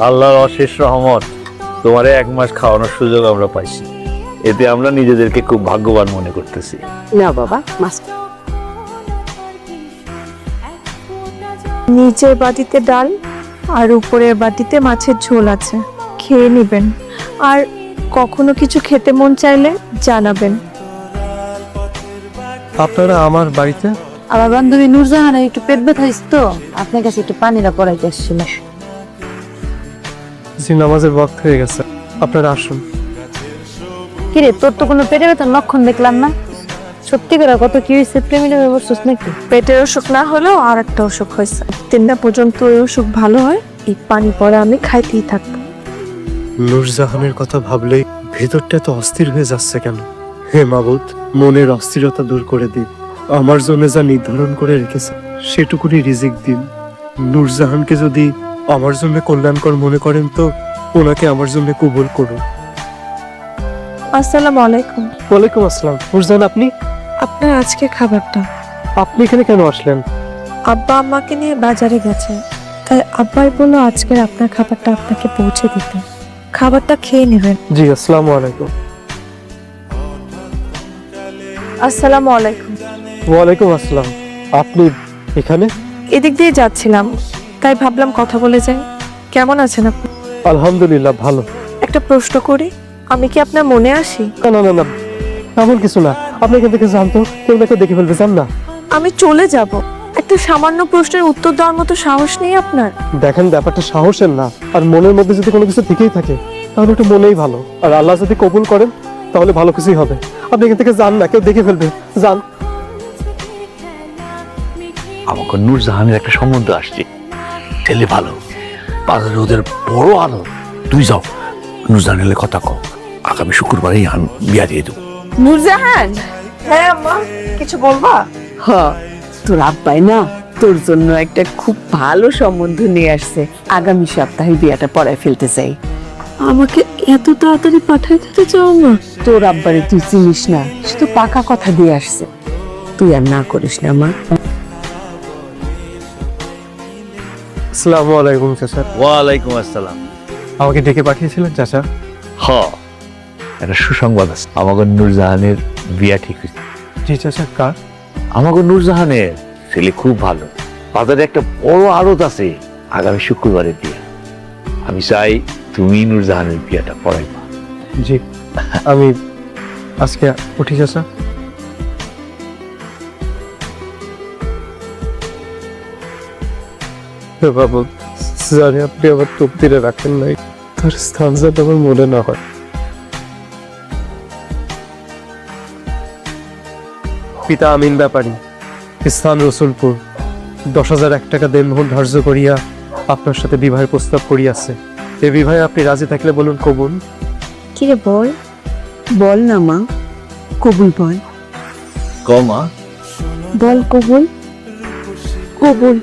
আল্লাহর অশেষ রহমত, তোমারে 1 মাস খাওয়ানোর সুযোগ আমরা পাইছি। এতে আমরা নিজেদেরকে খুব ভাগ্যবান মনে করতেছি। না বাবা, মাছ নিচের বাটিতে ডাল আর উপরের বাটিতে মাছের ঝোল আছে, খেয়ে নেবেন। আর কখনো কিছু খেতে মন চাইলে জানাবেন। আপনারা আমার বাড়িতে? আমার বান্ধবী নূরজাহানের একটু পেট ব্যথা হয়েছে তো, আপনার কাছে একটু পানিটা পড়াইতে আসছিল। জি, নামাজের ওয়াক্ত হয়ে গেছে, আপনারা আসুন। কিরে, তোর তো কোনো পেটে ব্যথার লক্ষণ দেখলাম না। সত্যি করে কত কি হয়েছে, প্রেমিকা বলছিস নাকি? পেটের অসুখ না হলেও আর একটা অসুখ হয়েছে। 3টা পর্যন্ত ওই অসুখ ভালো হয়, এই পানি পরে আমি খাইতেই থাকবো। নূরজাহানের কথা ভাবলেই ভেতরটা তো অস্থির হয়ে যাচ্ছে কেন? হে মাবুদ, মনের অস্থিরতা দূর করে দিন। আমার জন্য যা নির্ধারণ করে রেখেছে সেটুকুনি রিজিক দিন। নূরজাহানকে যদি আমার জন্য কল্যাণকর মনে করেন তো ওনাকে আমার জন্য কবুল করুন। আসসালামু আলাইকুম। ওয়ালাইকুম আসসালাম। নূরজাহান, আপনি আপনার আজকে খাবারটা। আপনি এখানে কেন আসলেন? আব্বা আম্মাকে নিয়ে বাজারে গেছে, তাই আব্বাই বললো আজকে আপনার খাবারটা আপনাকে পৌঁছে দিতে। খাবারটা খেয়ে নেবেন। জি, আসসালামু আলাইকুম। আসসালামু আলাইকুম। ওয়ালাইকুম আসসালাম। আপনি এখানে? এদিক দিয়ে যাচ্ছিলাম, তাই ভাবলাম কথা বলে যাই। কেমন আছেন আপনি? আলহামদুলিল্লাহ, ভালো। একটা প্রশ্ন করি, আমি কি আপনার মনে আসি? না না না না, এমন কিছু না। আপনি এখান থেকে জানতো কেউ না কেউ দেখে ফেলবে, জান না? আমি চলে যাব, একটা সামান্য প্রশ্নের উত্তর দেওয়ার মতো সাহস নেই আপনার? দেখেন, ব্যাপারটা সাহসের না, আর মনের মধ্যে যদি কোনো কিছু থেকেই থাকে তাহলে ওটা মনেই ভালো। আর আল্লাহ যদি কবুল করেন তাহলে ভালো কিছুই হবে। আপনি এখান থেকে যান না, কেউ দেখে ফেলবে, যান। আমাকে নূরজাহানের একটা সম্বন্ধ আসছে, ছেলে ভালো, বাজারে ওদের বড় আলো। তুই যাও, নূরজাহানের কথা কও, আগামী শুক্রবারই বিয়া দিয়ে দেবো। নূরজাহান, হ্যাঁ আম্মা, কিছু বলবা? তোর আব্বাই না তোর জন্য একটা খুব ভালো সম্বন্ধ নিয়ে আসছে। আগামী সপ্তাহে বিয়াটা পড়ায় ফেলতে চাই। আমাকে এত তাড়াতাড়ি পাঠাই দিতে চাও না? তোর আব্বারে তুই চিনিস না, সে তো পাকা কথা দিয়ে আসছে। তুই আর না করিস না মা। আসসালামু আলাইকুম চাচা। ওয়ালাইকুম আসসালাম। আমাকে ডেকে পাঠিয়েছিলেন চাচা? হ, একটা সুসংবাদ আছে, আমাকে নূরজাহানের বিয়া ঠিক হয়েছে। জি চাচা, কার? আমাকে নূরজাহানের ছেলে খুব ভালো, বাজারে একটা বড় আড়ত আছে, আগামী শুক্রবারের বিয়া। আমি চাই তুমি নূরজাহানের বিয়াটা পড়াইবা। জি, আমি আজকে উঠি চাচা। হে বাবু, জানি আপনি আমার তকদিরে রাখেন নাই, তার স্থান যাতে আমার মনে না হয়। পিতা আমিন ব্যাপারী, স্থান রসুলপুর, 10,001 টাকা দেনমোহর ধার্য করিয়া আপনার সাথে বিবাহের প্রস্তাব করিয়াছে। এ বিবাহে আপনি রাজি থাকলে বলুন কবুল। কিরে বল, বল না মা, কবুল বল। কমা বল কবুল। কবুল।